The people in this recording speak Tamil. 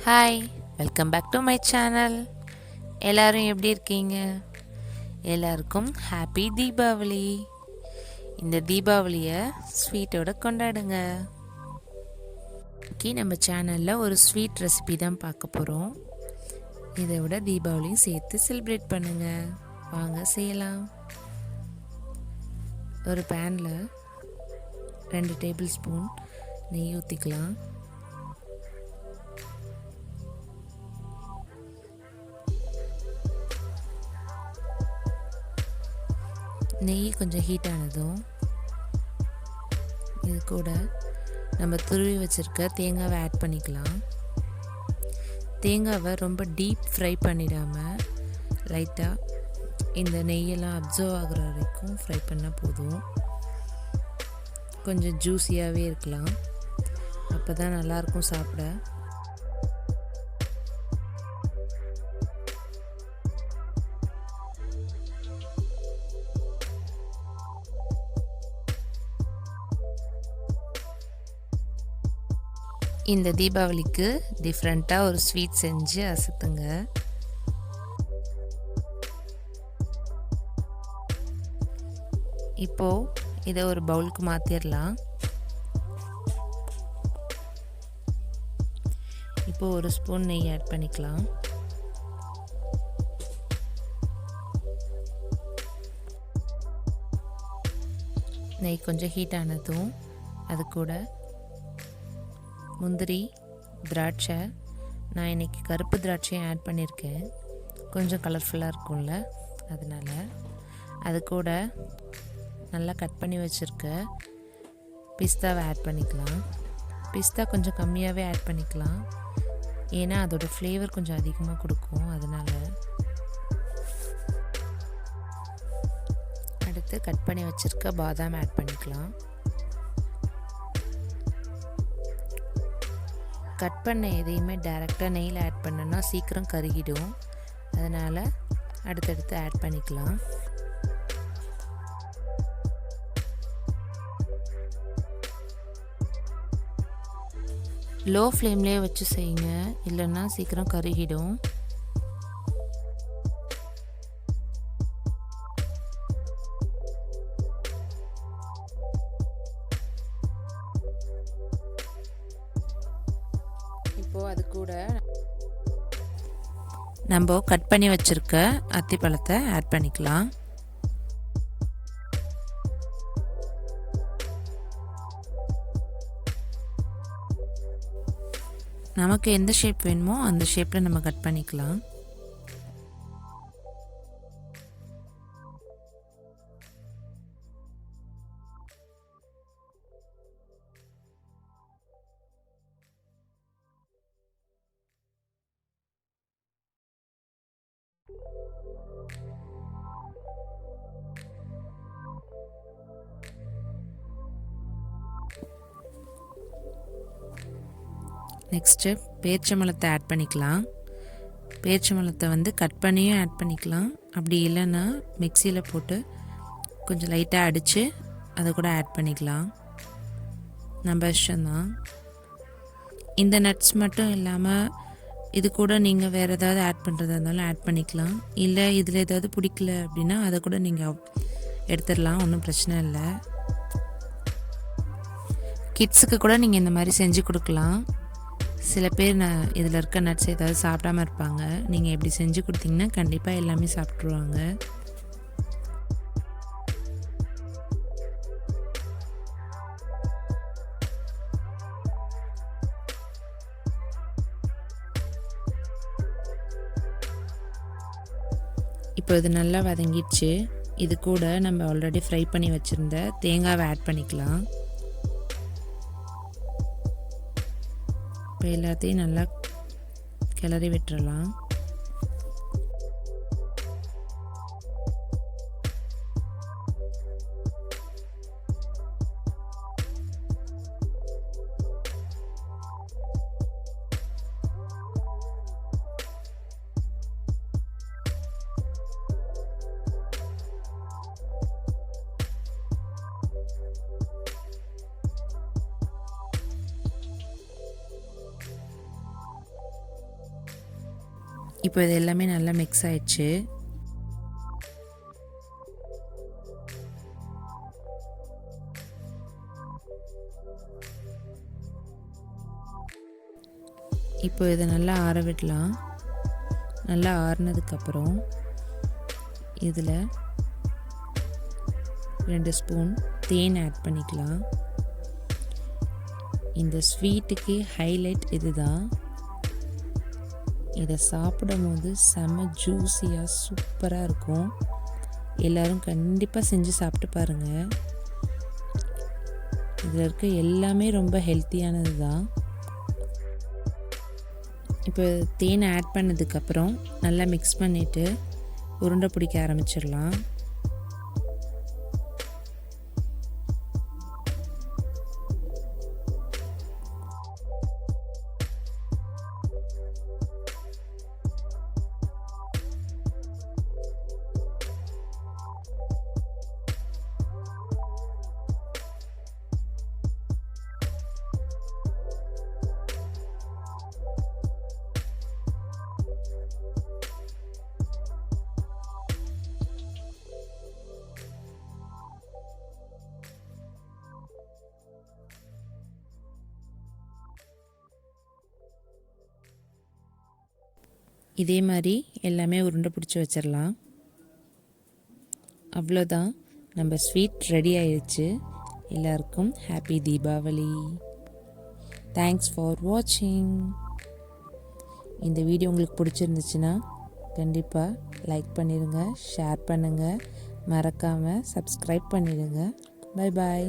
Hi, welcome back to my channel. எல்லோரும் எப்படி இருக்கீங்க? எல்லாருக்கும் ஹாப்பி தீபாவளி. இந்த தீபாவளியை ஸ்வீட்டோட கொண்டாடுங்க. இன்னைக்கு நம்ம சேனலில் ஒரு ஸ்வீட் ரெசிபி தான் பார்க்க போகிறோம். இதை விட தீபாவளியும் சேர்த்து செலிப்ரேட் பண்ணுங்க. வாங்க செய்யலாம். ஒரு பேனில் 2 டேபிள் ஸ்பூன் நெய் ஊற்றிக்கலாம். நெய் கொஞ்சம் ஹீட் ஆனதும் இது கூட நம்ம துருவி வச்சுருக்க தேங்காவை ஆட் பண்ணிக்கலாம். தேங்காவை ரொம்ப டீப் ஃப்ரை பண்ணிடாமல் லைட்டாக இந்த நெய்யெல்லாம் அப்சர்வ் ஆகிற வரைக்கும் ஃப்ரை பண்ணால் போதும். கொஞ்சம் ஜூஸியாகவே இருக்கலாம், அப்போ தான் நல்லாயிருக்கும் சாப்பிட. இந்த தீபாவளிக்கு டிஃப்ரெண்ட்டாக ஒரு ஸ்வீட் செஞ்சு அசத்துங்க. இப்போது இதை ஒரு பவுலுக்கு மாற்றிடலாம். இப்போது ஒரு ஸ்பூன் நெய் ஆட் பண்ணிக்கலாம். நெய் கொஞ்சம் ஹீட் ஆனதும் அது கூட முந்திரி, திராட்சை, நான் இன்றைக்கி கருப்பு திராட்சையும் ஆட் பண்ணியிருக்கேன், கொஞ்சம் கலர்ஃபுல்லாக இருக்கும்ல, அதனால். அது கூட நல்லா கட் பண்ணி வச்சுருக்க பிஸ்தாவை ஆட் பண்ணிக்கலாம். பிஸ்தா கொஞ்சம் கம்மியாகவே ஆட் பண்ணிக்கலாம், ஏன்னா அதோடய ஃப்ளேவர் கொஞ்சம் அதிகமாக கொடுக்கும், அதனால். அடுத்து கட் பண்ணி வச்சுருக்க பாதாம் ஆட் பண்ணிக்கலாம். கட் பண்ண எதையுமே டைரெக்டாக நெய்யில் ஆட் பண்ணோன்னா சீக்கிரம் கருகிடும், அதனால் அடுத்தடுத்து ஆட் பண்ணிக்கலாம். லோ ஃப்ளேம்லேயே வச்சு செய்யுங்க, இல்லைன்னா சீக்கிரம் கருகிடும். இப்போது அது கூட நம்ம கட் பண்ணி வச்சுருக்க அத்திப்பழத்தை ஆட் பண்ணிக்கலாம். நமக்கு எந்த ஷேப் வேணுமோ அந்த ஷேப்பில் நம்ம கட் பண்ணிக்கலாம். நெக்ஸ்ட்டு பேரிச்சம்பழத்தை ஆட் பண்ணிக்கலாம். பேரிச்சம்பழத்தை கட் பண்ணியும் ஆட் பண்ணிக்கலாம், அப்படி இல்லைன்னா மிக்சியில் போட்டு கொஞ்சம் லைட்டாக அடித்து அதை கூட ஆட் பண்ணிக்கலாம், நம்ம இஷ்டம்தான். இந்த நட்ஸ் மட்டும் இல்லாமல் இது கூட நீங்கள் வேறு ஏதாவது ஆட் பண்ணுறதா இருந்தாலும் ஆட் பண்ணிக்கலாம், இல்லை இதில் ஏதாவது பிடிக்கல அப்படின்னா அதை கூட நீங்கள் எடுத்துடலாம், ஒன்றும் பிரச்சனை இல்லை. கிட்ஸுக்கு கூட நீங்கள் இந்த மாதிரி செஞ்சு கொடுக்கலாம். சில பேர் இதில் இருக்க நட்ஸ் ஏதாவது சாப்பிடாமல் இருப்பாங்க, நீங்கள் எப்படி செஞ்சு கொடுத்தீங்கன்னா கண்டிப்பாக எல்லாமே சாப்பிட்ருவாங்க. இப்போ இது நல்லா வதங்கிடுச்சு. இது கூட நம்ம ஆல்ரெடி ஃப்ரை பண்ணி வச்சுருந்த தேங்காவை ஆட் பண்ணிக்கலாம். இப்போ எல்லாத்தையும் நல்லா கிளறி விட்டுறலாம். இப்போ இது எல்லாமே நல்லா மிக்ஸ் ஆயிடுச்சு. இப்போ இதை நல்லா ஆற விடலாம். நல்லா ஆறுனதுக்கப்புறம் இதில் 2 ஸ்பூன் தேன் ஆட் பண்ணிக்கலாம். இந்த ஸ்வீட்டுக்கு ஹைலைட் இதுதான். இதை சாப்பிடும் போது செம்ம ஜூஸியாக சூப்பராக இருக்கும். எல்லோரும் கண்டிப்பாக செஞ்சு சாப்பிட்டு பாருங்கள். இதில் இருக்க எல்லாமே ரொம்ப ஹெல்த்தியானது தான். இப்போ தேன் ஆட் பண்ணதுக்கப்புறம் நல்லா மிக்ஸ் பண்ணிவிட்டு உருண்டை பிடிக்க ஆரம்பிச்சிடலாம். இதே மாதிரி எல்லாமே உருண்டை பிடிச்சி வச்சிடலாம். அவ்வளோதான், நம்ம ஸ்வீட் ரெடி ஆயிடுச்சு. எல்லாருக்கும் ஹாப்பி தீபாவளி. தேங்க்ஸ் ஃபார் வாட்சிங். இந்த வீடியோ உங்களுக்கு பிடிச்சிருந்துச்சுன்னா கண்டிப்பாக லைக் பண்ணிடுங்க, ஷேர் பண்ணுங்கள், மறக்காமல் சப்ஸ்கிரைப் பண்ணிடுங்க. Bye bye.